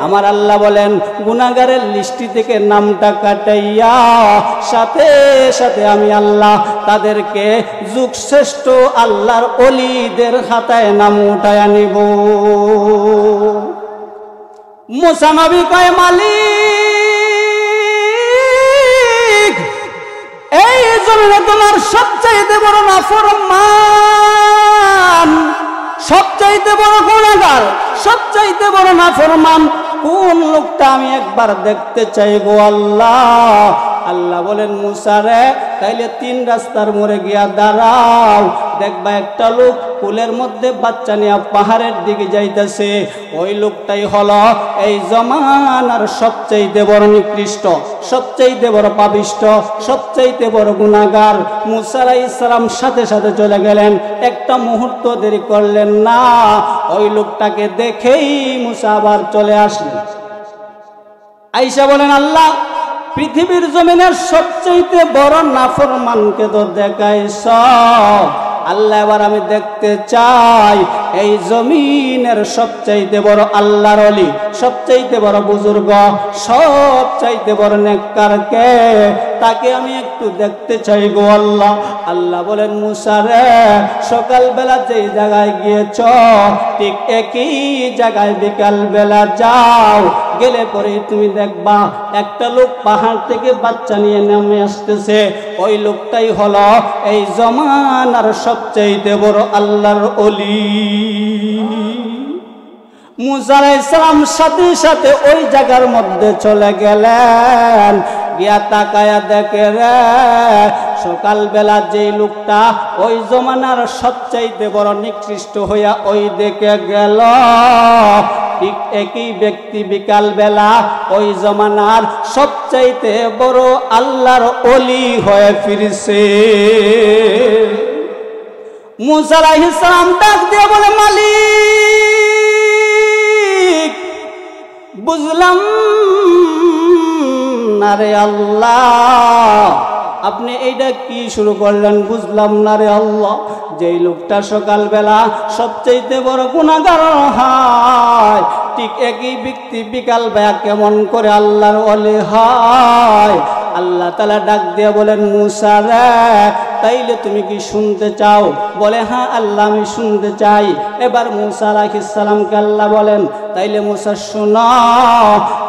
আমার আল্লাহ বলেন গুনাহগারের লিস্টি থেকে নামটা কাটাইয়া সাথে সাথে আমি আল্লাহ তাদেরকে যুগশ্রেষ্ঠ আল্লাহর ওলিদের খাতায় নাম উঠায়া নিব। মুসা নবী কয়, মালিক এই জমিনে তোমার সবচাইতে বড় নাফরমান, সবচাইতে বড় গুনাহগার, সবচাইতে বড় নাফরমান কোন লোকটা আমি একবার দেখতে চাই গো আল্লাহ। আল্লাহ বলেন মুসা রে, তাইলে 3 রাস্তার মোড়ে গিয়া দাঁড়াও, দেখবা একটা লোক কুলের মধ্যে বাচ্চা নিয়ে পাহাড়ের দিকে যাইতেছে। ওই লোকটাই হলো এই জমানার সবচাইতে বড় নিকৃষ্ট, সবচাইতে বড় পাপিষ্ট, সবচাইতে বড় গুনাহগার। মুসা আলাইহিস সালাম সাথে সাথে চলে গেলেন, একটা মুহূর্ত দেরি করলেন না। ওই লোকটাকে দেখেই মুসা আবার চলে আসলেন। আয়েশা বলেন, আল্লাহ পৃথিবীর জমিনের সবচাইতে বড় নাফরমানকে তো দেখাইছ, আল্লাহ এবার আমি দেখতে চাই এই জমিনের সবচাইতে বড় আল্লাহর ওলি, সবচাইতে বড় বুজুর্গ, সবচাইতে বড় নেককার কে, তাকে আমি একটু দেখতে চাই গো আল্লাহ। আল্লাহ বলেন মুসা রে, সকালবেলা যেই জায়গায় গিয়েছ ঠিক একই জায়গায় বিকালবেলা যাও, গেলে পরে তুমি দেখবা একটা লোক পাহাড় থেকে বাচ্চা নিয়ে নেমে আসতেছে। ওই লোকটাই হলো এই জমানার সবচাইতে বড় আল্লাহর ওলি। মুসা আলাইহিস সালাম সাথে সাথে ওই জায়গার মধ্যে চলে গেলেন, গিয়া তাকায়া দেখে রে, সকালবেলা যেই লোকটা ওই জমানার সবচাইতে বড় নিকৃষ্ট হইয়া ওই দেখে গেল, ঠিক একই ব্যক্তি বিকালবেলা ওই জমানার সবচাইতে বড় আল্লাহর ওলি হয়ে ফিরছে। মুসা আলাইহিস সালাম ডাক দিয়ে বলে, মালিক বুঝলাম না রে আল্লাহ, আপনি এইটা কি শুরু করলেন, বুঝলাম না রে আল্লাহ। যেই লোকটা সকালবেলা সবচাইতে বড় গুনাহগার হয়, ঠিক একই ব্যক্তি বিকালবেলা কেমন করে আল্লাহর ওলি হয়? আল্লাহ তাআলা ডাক দিয়ে বলেন, মুসা রে, তাইলে তুমি কি শুনতে চাও? বলে, হ্যাঁ আল্লাহ আমি শুনতে চাই। এবার মুসা আলাইহিস সালামকে আল্লাহ বলেন, তাইলে মুসা শোনো,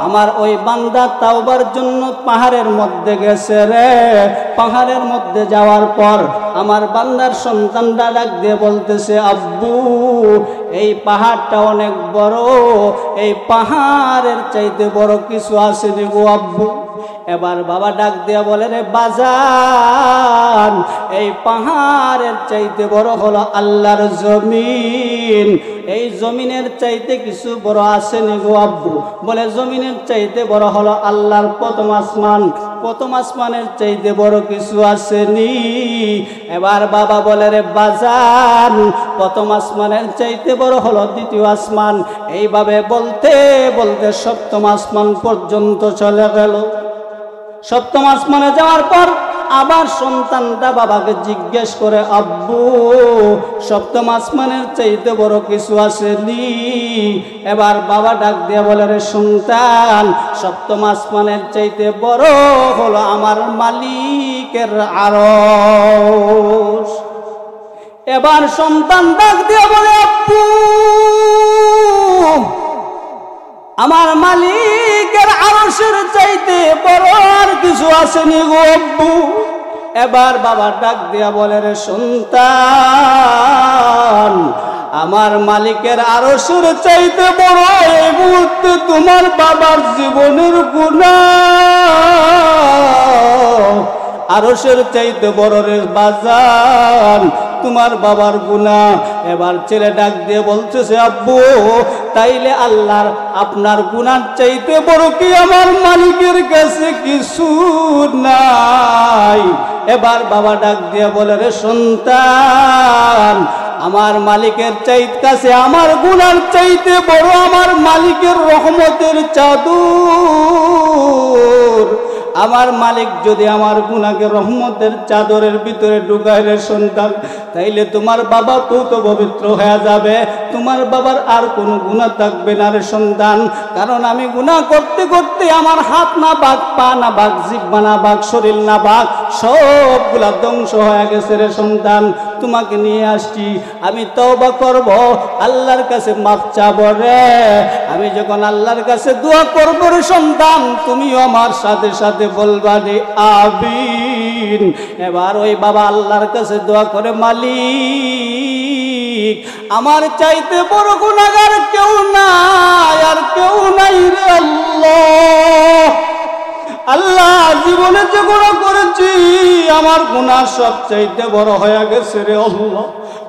আমার ওই বান্দা তাওবার জন্য পাহাড়ের মধ্যে গেছে রে। পাহাড়ের মধ্যে যাওয়ার পর আমার বান্দার সন্তানটা ডাক দিয়ে বলতেছে, আব্বু এই পাহাড়টা অনেক বড়, এই পাহাড়ের চাইতে বড় কিছু আছে গো আব্বু। এবার বাবা ডাক দিয়া বলে, রে বাজান, এই পাহাড়ের চাইতে বড় হলো আল্লাহর জমিন। এই জমিনের চাইতে কিছু বড় আছে নি গো আব্বু? বলে, জমিনের চাইতে বড় হলো আল্লাহর প্রথম আসমান, প্রথম আসমানের চাইতে বড় কিছু আসেনি। এবার বাবা বলে, রে বাজান, প্রথম আসমানের চাইতে বড় হলো দ্বিতীয় আসমান। এইভাবে বলতে বলতে সপ্তম আসমান পর্যন্ত চলে গেল। সপ্তম আসমানে যাওয়ার পর আবার সন্তানটা বাবাকে জিজ্ঞেস করে, আব্বু সপ্তম আসমানের চাইতে বড় কিছু আসেনি? এবার বাবা ডাক দিয়ে বলে, রে সন্তান, সপ্তম আসমানের চাইতে বড় হলো আমার মালিকের আরশ। এবার সন্তান ডাক দিয়ে বলে, আব্বু আমার মালিক মালিকের আরশের চাইতে বড় আর কিছু আসেনি গো আব্বু। এবার বাবা ডাক দিয়া বলে, রে সন্তান, আমার মালিকের আরশের চাইতে বড় এই মুহূর্তে তোমার বাবার জীবনের গুনাহ। আরশের চাইতে বড় রে বাজান তোমার বাবার গুনাহ। এবার ছেলে ডাক দিয়ে বলতেছে, আব্বু তাইলে আল্লাহর আপনার গুনার চাইতে বড় কি আমার মালিকের কাছে কিছু নাই? এবার বাবা ডাক দিয়ে বলে, রে সন্তান, আমার মালিকের কাছে আমার গুনার চাইতে বড় আমার মালিকের রহমতের চাদর। আমার মালিক যদি আমার গুনাহকে রহমতের চাদরের ভিতরে ঢুকায় রে সন্তান, তাইলে তোমার বাবা পুত পবিত্র হয়ে যাবে, তোমার বাবার আর কোনো গুনাহ থাকবে না রে সন্তান। কারণ আমি গুনাহ করতে করতে আমার হাত না বাক, পা না বাক, জিহ্বা না বাক, শরীর না বাক, সবগুলা ধ্বংস হয়ে গেছে রে সন্তান। তোমাকে নিয়ে আসছি, আমি তওবা করব, আল্লাহর কাছে মাফ চাবো রে। আমি যখন আল্লাহর কাছে দোয়া করব রে সন্তান, তুমিও আমার সাথে সাথে বলবা রে আমিন। এবার ওই বাবা আল্লাহর কাছে দোয়া করে, মালিক আমার চাইতে বড় গুনাহগার কেউ নাই, আর কেউ নাই রে আল্লাহ। আল্লাহ জীবনে যে গুনাহ করেছি আমার গুনাহ সব চাইতে বড় হয়ে গেছে রে আল্লাহ,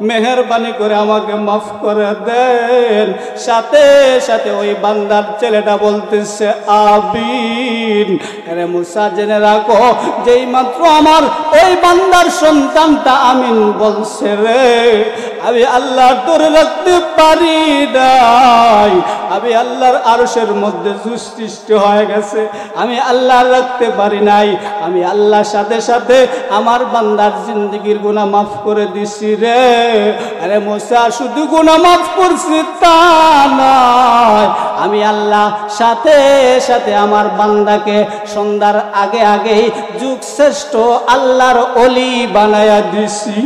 মেহেরবানি করে আমাকে মাফ করে দেন। সাথে সাথে ওই বান্দার ছেলেটা বলতেছে আমিন। আরে মুসা জেনে রাখো, যেই মাত্র আমার ওই বান্দার সন্তানটা আমিন বলছে রে, আমি আল্লাহর ধরে রাখতে পারি নাই। আমি আল্লাহর আরশের মধ্যে সৃষ্টি হয়ে গেছে, আমি আল্লাহ রাখতে পারি নাই। আমি আল্লাহর সাথে সাথে আমার বান্দার জিন্দেগির গুনাহ মাফ করে দিছি রে। আরে মুসা শুধু গুনাহ মাফ করছি তা নয়, আমি আল্লাহ সাথে সাথে আমার বান্দাকে সন্ধ্যার আগে আগেই যুগ শ্রেষ্ঠ আল্লাহর ওলি বানায়া দিছি।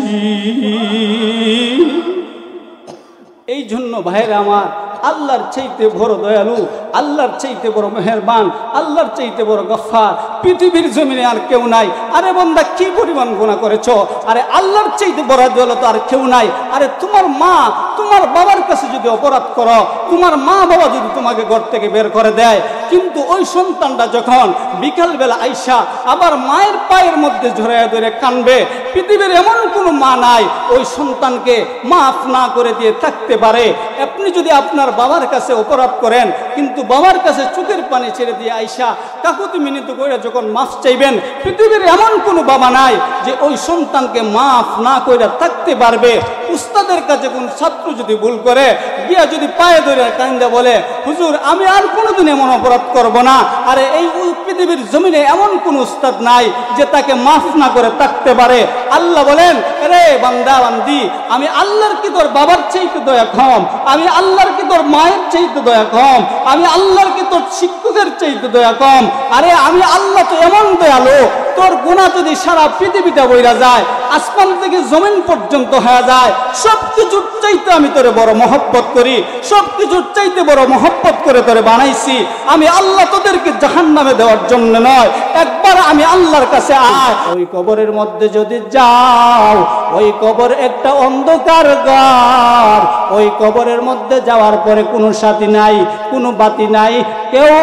এই জন্য ভাইরা আমার, আল্লাহর চাইতে বড় দয়ালু, আল্লাহর চাইতে বড় মেহেরবান, আল্লাহর চাইতে বড় গফফার পৃথিবীর জমিনে আর কেউ নাই। আরে বান্দা কি পরিমাণ গুনাহ করেছো, আরে আল্লাহর চাইতে বড় দয়ালু তো আর কেউ নাই। আরে তোমার মা তোমার বাবার কাছে যদি অপরাধ করো, তোমার মা বাবা যদি তোমাকে ঘর থেকে বের করে দেয়, কিন্তু ওই সন্তানটা যখন বিকালবেলা আইসা আবার মায়ের পায়ের মধ্যে ঝরাইয়া ধরে কানবে, পৃথিবীর এমন কোনো মা নাই ওই সন্তানকে মাফ না করে দিয়ে থাকতে পারে। আপনি যদি আপনার বাবার কাছে অপরাধ করেন, কিন্তু বাবার কাছে চোখের পানি ছেড়ে দিয়ে আইসা কাকুতি মিনতি করে যখন মাফ চাইবেন, পৃথিবীর এমন কোনো বাবা নাই যে ওই সন্তানকে মাফ না করে থাকতে পারবে। উস্তাদের কাছে কোন ছাত্র যদি ভুল করে গিয়া যদি পায়ে ধরে কান্দা বলে, হুজুর আমি আর কোনোদিন এমন অপরাধ করব না, আরে এই পৃথিবীর জমিনে এমন কোন উস্তাদ নাই যে তাকে মাফ না করে থাকতে পারে। আল্লাহ বলেন, রে বান্দা বান্দি, আমি আল্লাহর কি তোর বাবার চাইতে দয়া কম, আমি আল্লাহর কি তোর মায়ের চাইতে দয়া কম, আমি আল্লাহর কি তোর শিক্ষকের চাইতে দয়া কম? আরে আমি আল্লাহ তো এমন দয়ালু, তোর গুনাহ যদি সারা পৃথিবীটা বইরা যায়, আসমান থেকে জমিন পর্যন্ত হয়ে যায়, সব কিছুর চাইতে আমি তোরে বড় মহব্বত করি, সব কিছুর চাইতে বড় মহব্বত করে তোরে বানাইছি। আমি আল্লাহ তোদেরকে জাহান্নামে দেওয়ার জন্য নয়, একবার আমি আল্লাহর কাছে আয়। ওই কবরের মধ্যে যদি যাও, ওই কবর একটা অন্ধকার ঘর, ওই কবরের মধ্যে যাওয়ার পরে কোনো সাথী নাই, কোনো বাতি নাই, কেউ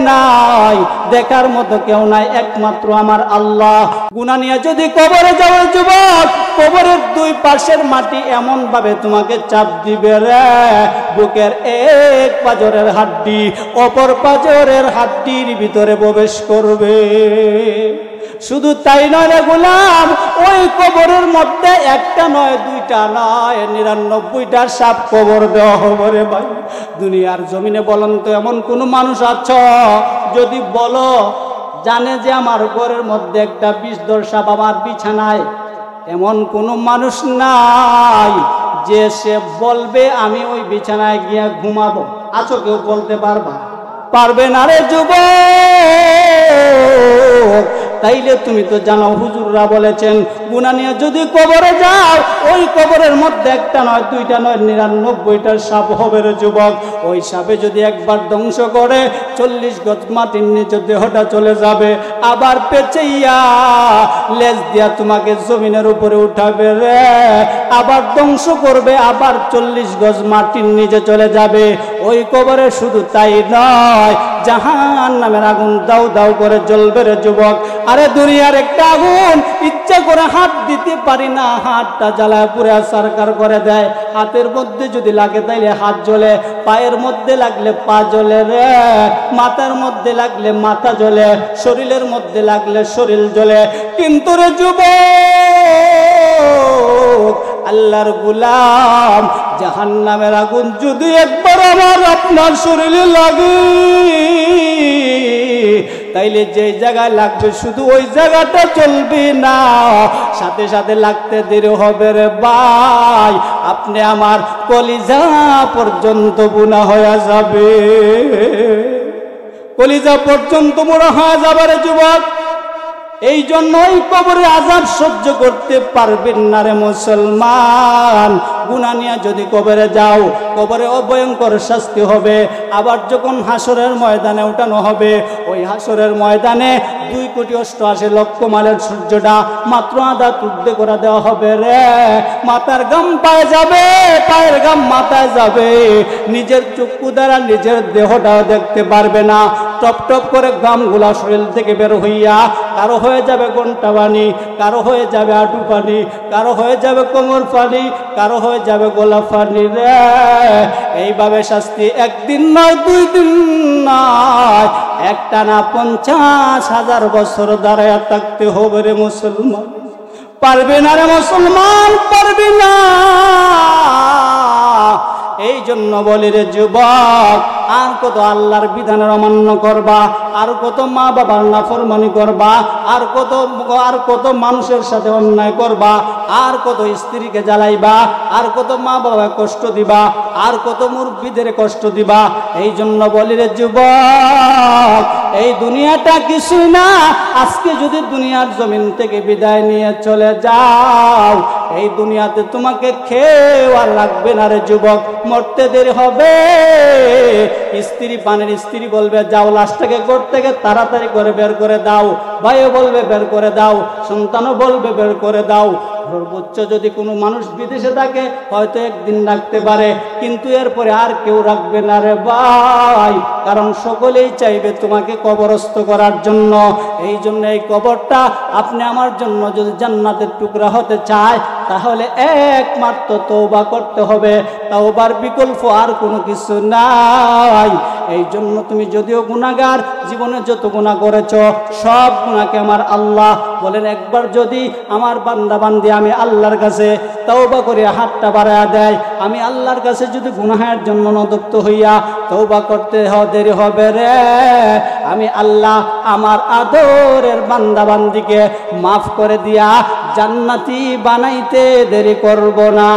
নাই, দেখার মতো কেউ নাই, একমাত্র আমার আল্লাহ। গুনাহ নিয়ে যদি কবরে যাও যুবক, কবরের দুই পাশের মাটি এমন ভাবে তোমাকে চাপ দিবে রে, বুকের এক পাজরের হাড্ডি অপর পাজরের হাড্ডির ভিতরে প্রবেশ করবে। শুধু তাই নয় রে গোলাম, ওই কবরের মধ্যে একটা নয়, দুইটা নয়, 99টা সাপ কবর দেওয়া হবে রে ভাই। দুনিয়ার জমিনে বলেন তো এমন কোন মানুষ আছো যদি বলো জানে যে আমার ঘরের মধ্যে একটা বিষধর সাপ আমার বিছানায়, এমন কোনো মানুষ নাই যে সে বলবে আমি ওই বিছানায় গিয়া ঘুমাবো? আছো কেউ বলতে পারবে না রে যুবক। তাইলে তুমি তো জানো হুজুররা বলেছেন গুনাহ নিয়ে যদি কবরে যাও, ওই কবরের মধ্যে একটা নয়, দুইটা নয়, 99টা সাপ হবে রে যুবক। ওই সাপে যদি একবার ধ্বংস করে 40 গজ মাটির নিচে দেহটা চলে যাবে, আবার পেঁচাইয়া লেজ দিয়া তোমাকে জমিনের উপরে উঠাবে রে, আবার ধ্বংস করবে, আবার 40 গজ মাটির নিচে চলে যাবে। ওই কবরে শুধু তাই নয়, জাহান্নামের আগুন দাউ দাউ করে জ্বলবে রে যুবক। আরে দুনিয়ার একটা আগুন ইচ্ছা করে হাত দিতে পারি না, হাতটা জ্বালায় পুরে সরকার করে দেয়। হাতের মধ্যে যদি লাগে তাইলে হাত জ্বলে, পায়ের মধ্যে লাগলে পা জ্বলে রে, মাথার মধ্যে লাগলে মাথা জ্বলে, শরীরের মধ্যে লাগলে শরীর জ্বলে। কিন্তু রে যুবক, আল্লাহর গোলাম, জাহান্নামের আগুন যদি একবার আমার আপনার শরীরে লাগে, তাইলে যে জায়গায় লাগবে শুধু ওই জায়গাটা চলবে না, সাথে সাথে লাগতে দেরি হবে রে ভাই। আপনি আমার কলিজা পর্যন্ত বুনা হয়ে যাবে, কলিজা পর্যন্ত মোড়া হয়ে যাবে রে যুবক। এই জন্যই কবরে আযাব সহ্য করতে পারবেন না রে মুসলমান। গুনাহ নিয়ে যদি কবরে যাও, কবরে অভয়ঙ্কর শাস্তি হবে। আবার যখন হাসরের ময়দানে উঠানো হবে, ওই হাসরের ময়দানে 2,88,00,000 মাইলের সূর্যটা মাত্র আধা টুকরে করে দেওয়া হবে রে। মাথার গাম পায়ে যাবে, পায়ের গাম মাথায় যাবে, নিজের চক্ষু দ্বারা নিজের দেহটাও দেখতে পারবে না। টপ টপ করে গামগুলা শরীর থেকে বের হইয়া কারো হয়ে যাবে ঘন্টা পানি, কারো হয়ে যাবে হাঁটু পানি, কারো হয়ে যাবে কোমর পানি, কারো হয়ে যাবে গোলা পানি রে। এইভাবে শাস্তি একদিন নয়, 2 দিন নয়, একটানা 50,000 বছর দাঁড়ায় থাকতে হবে রে মুসলমান। পারবে না রে মুসলমান, পারবে না। এই জন্য বলি রে যুবক, আর কত আল্লাহর বিধানের অমান্য করবা, আর কত মা বাবার নাফরমানি করবা, আর কত মানুষের সাথে অন্যায় করবা, আর কত স্ত্রীকে জ্বালাইবা, আর কত মা বাবা কষ্ট দিবা, আর কত মুরব্বিদের কষ্ট দিবা। এই জন্য বলি রে যুবক, এই দুনিয়াটা কিছুই না। আজকে যদি দুনিয়ার জমিন থেকে বিদায় নিয়ে চলে যাও, এই দুনিয়াতে তোমাকে খেয়ে আর লাগবে না রে যুবক, মরতে দেরি হবে। স্ত্রী পানের স্ত্রী বলবে যাও লাশটাকে ঘর থেকে তাড়াতাড়ি করে বের করে দাও, ভাইও বলবে বের করে দাও, সন্তানও বলবে বের করে দাও। সর্বোচ্চ যদি কোনো মানুষ বিদেশে থাকে হয়তো একদিন রাখতে পারে, কিন্তু এরপরে আর কেউ রাখবে না রে ভাই, কারণ সকলেই চাইবে তোমাকে কবরস্থ করার জন্য। এই জন্য এই কবরটা আপনি আমার জন্য যদি জান্নাতের টুকরা হতে চায়, তাহলে একমাত্র তওবা করতে হবে। তওবার বিকল্প আর কোনো কিছু নাই। এই জন্য তুমি যদিও গুনাহগার, জীবনে যত গুনাহ করেছ সব গুনাহকে আমার আল্লাহ বলেন, একবার যদি আমার বান্দা বান্দি আমি আল্লাহর কাছে তওবা করে হাতটা বাড়ায়া দেয়, আমি আল্লাহর কাছে যদি গুনাহের জন্য নদপ্ত হইয়া তওবা করতে দেরি হবে রে, আমি আল্লাহ আমার আদরের বান্দা বান্দিকে মাফ করে দিয়া জান্নাতি বানাইতে দেরি করব না।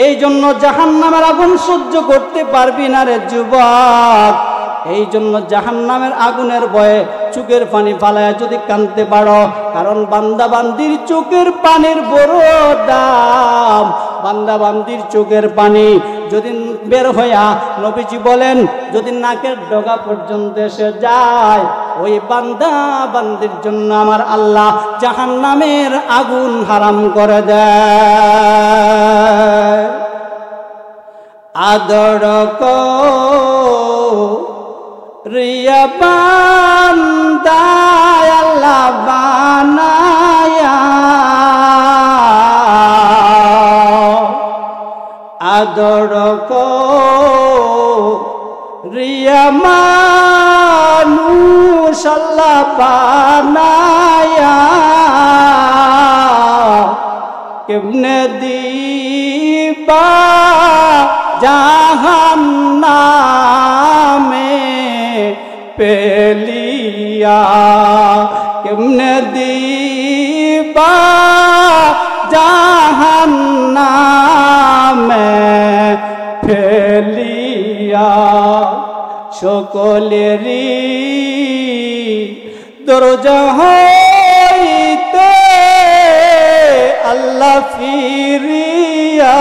এই জন্য জাহান্নামের আগুন সহ্য করতে পারবি না রে যুবক। এই জন্য জাহান্নামের আগুনের ভয়ে চোখের পানি ফালায়া যদি কাঁদতে পারো, কারণ বান্দা বান্দির চোখের পানির বড় দাম। বান্দা বান্দির চোখের পানি যদি বের হইয়া, নবীজি বলেন যদি নাকের ডগা পর্যন্ত এসে যায়, ওই বান্দা বান্দির জন্য আমার আল্লাহ জাহান্নামের আগুন হারাম করে দেয়। আদর রিয়া বান্দা আল্লাহ বানায়া, আদর রিয়া মানুষ আল্লাহ বানায়া, কেমনে দিবা জাহান্নামে পেলিয়া, কেমনে দিবা জাহান্নামে ফেলিয়া। সকলেরই দরজা আল্লাহ ফিরিয়া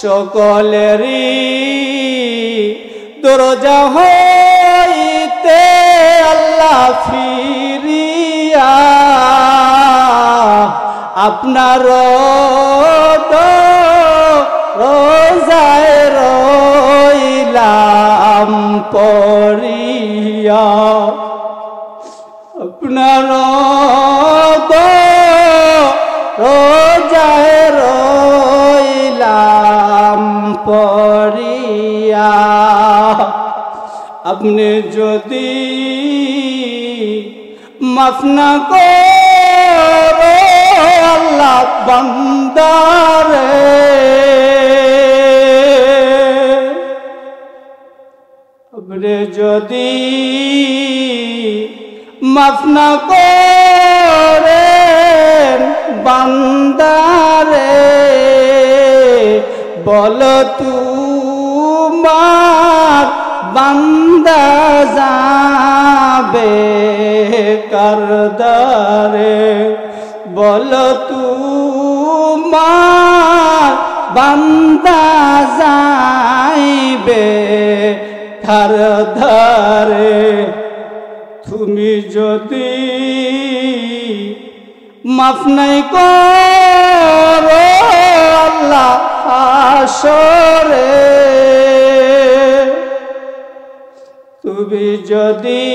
সকলেরই দরজা হইতে আল্লাহ ফিরিয়া আপনার রোজায় রইলাম পড়িয়া আপনার রোজায় রইলাম পড়িয়া আপনি যদি মাফ না করো আল্লাহ বান্দারে আপনি যদি মাফ না করেন বান্দারে বল তোমার বান্দা যাবে কারদারে বল তোমার বান্দা যাইবে কারদারে তুমি যদি মাফ নাই করো আল্লাহ হাসরে তুমি যদি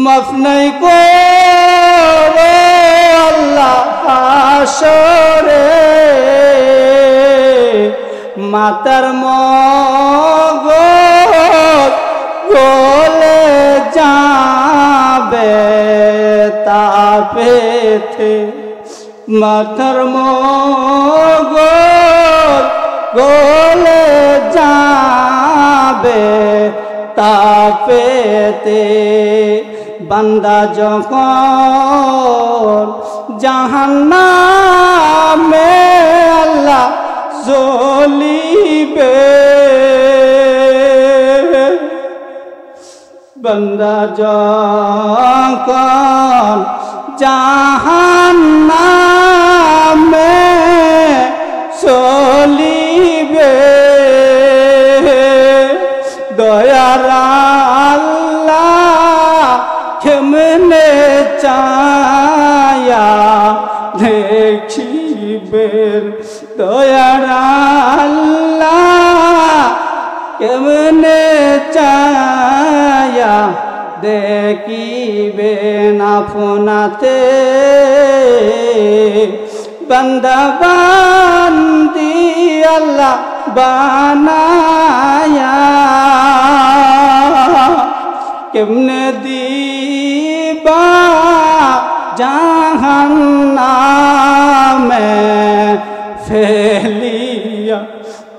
মাফ নাই করো আল্লাহ হাসরে মাতার মগজ গলে যাবে তাপেতে মাথার মগজ গলে যাবে তাপেতে বান্দা যখন জাহান্নামে আল্লাহ জ্বলিবে বান্দা যখন জাহান্নামে চলিবে দয়ার আল্লাহ কেমনে চায়া দেখিবে দয়ার আল্লাহ কেমনে চায়া দেখিবেন আপনাতে বান্দা বান্দি আল্লাহ বানায়া কেমনে দিবা জাহান্নামে ফেলিয়া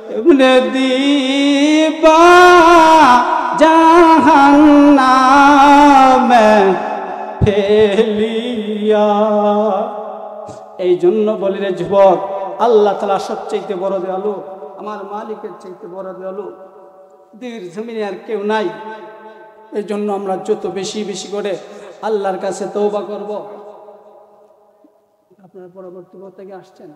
কেমনে দিবা জাহান্নামে ফেলিয়া এই জন্য বলি রে যুবক আল্লাহ তাআলা সবচেয়ে বড় দয়ালু আমার মালিকের চাইতে বড় দয়ালু পৃথিবীর জমিনে আর কেউ নাই এই জন্য আমরা যত বেশি বেশি করে আল্লাহর কাছে তওবা করব আপনারা পরবর্তী থেকে আসছেন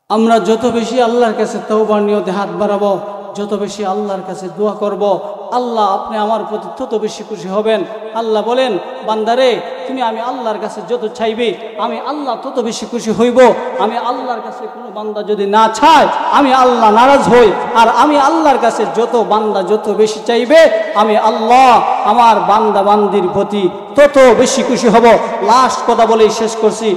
আমরা যত বেশি আল্লাহর কাছে তওবার নিয়তে হাত বাড়াবো যত বেশি আল্লাহর কাছে দোয়া করব আল্লাহ আপনি আমার প্রতি তত বেশি খুশি হবেন আল্লাহ বলেন বান্দারে তুমি আমি আল্লাহর কাছে যত চাইবে আমি আল্লাহ তত বেশি খুশি হইব আমি আল্লাহর কাছে কোনো বান্দা যদি না চায় আমি আল্লাহ নারাজ হই আর আমি আল্লাহর কাছে যত বান্দা যত বেশি চাইবে আমি আল্লাহ আমার বান্দা বান্দির প্রতি তত বেশি খুশি হব লাস্ট কথা বলেই শেষ করছি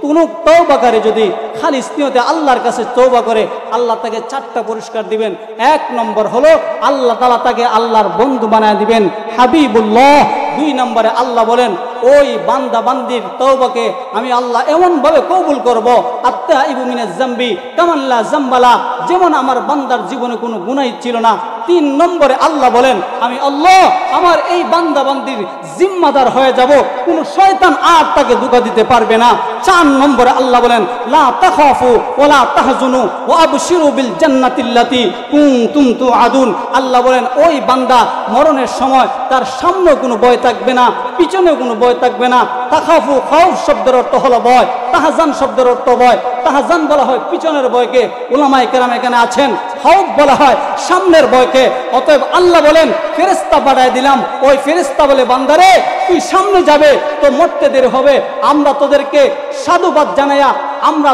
কোনো তওবাকারী যদি খালিস নিয়তে আল্লাহর কাছে তওবা করে আল্লাহ তাকে 4টা পুরস্কার দিবেন 1 নম্বর হলো আল্লাহ তাআলা তাকে আল্লাহর বন্ধু বানায় দিবেন হাবিবুল্লাহ 2 নম্বরে আল্লাহ বলেন ওই বান্দা বান্দির তওবাকে আমি আল্লাহ এমন ভাবে কবুল করব আত্তাইবু মিনাজ জামবি কামান লা জামবালা যেমন আমার বান্দার জীবনে কোনো গুনাহ ছিল না 3 নম্বরে আল্লাহ বলেন আমি আল্লাহ আমার এই বান্দা বান্দির জিম্মাদার হয়ে যাব, কোন শয়তান আর তাকে ধোঁকা দিতে পারবে না। 4 নম্বরে আল্লাহ বলেন লা তাখাফু ওয়া লা তাহজুনু ওয়া আবশিরু বিল জান্নাতিল্লাতী কুনতুম তুআদুন। আল্লাহ বলেন ওই বান্দা মরণের সময় তার সামনে কোনো ভয় থাকবে না, পিছনে কোনো ভয় থাকবে না। তাখাফু খাউফ শব্দের অর্থ হলো ভয়, তাহজান শব্দের অর্থ ভয়। তাহজান বলা হয় পিছনের ভয়কে, উলামায়ে কেরাম এখানে আছেন। খাউফ বলা হয় সামনের ভয়কে। অতএব আল্লাহ বলেন ফেরেশতা পাঠিয়ে দিলাম, ওই ফেরেশতা বলে বান্দারে তুই সামনে যাবে তো মরতে দেরি হবে, আমরা তোদেরকে সাধুবাদ জানাইয়া আমরা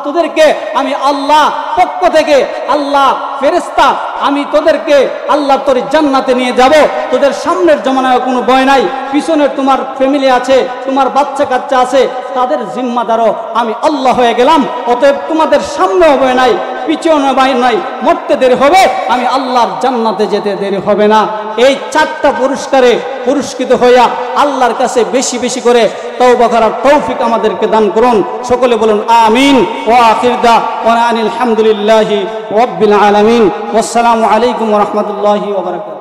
তোদেরকে আমি আল্লাহ পক্ষ থেকে আল্লাহ ফেরেশতা আমি তোদেরকে আল্লাহ তোর জান্নাতে নিয়ে যাব। তোদের সামনের জমানায় কোনো ভয় নাই, পিছনের তোমার ফ্যামিলি আছে, তোমার বাচ্চা কাচ্চা আছে, তাদের জিম্মাদারও আমি আল্লাহ হয়ে গেলাম। অতএব তোমাদের সামনেও ভয় নাই, পিছনে ভয় নাই, মরতে দেরি হবে, আমি আল্লাহর জান্নাতে যেতে দেরি হবে না। এই 4টা পুরস্কারে পুরস্কৃত হইয়া আল্লাহর কাছে বেশি বেশি করে তওবা করার তৌফিক আমাদেরকে দান করুন। সকলে বলুন আমিন। ওয়া আখির দাওয়ানা আলহামদুলিল্লাহি রাব্বিল আলামিন। ওয়াসসালামু আলাইকুম ওয়া রাহমাতুল্লাহি ওয়া বারাকাতুহু।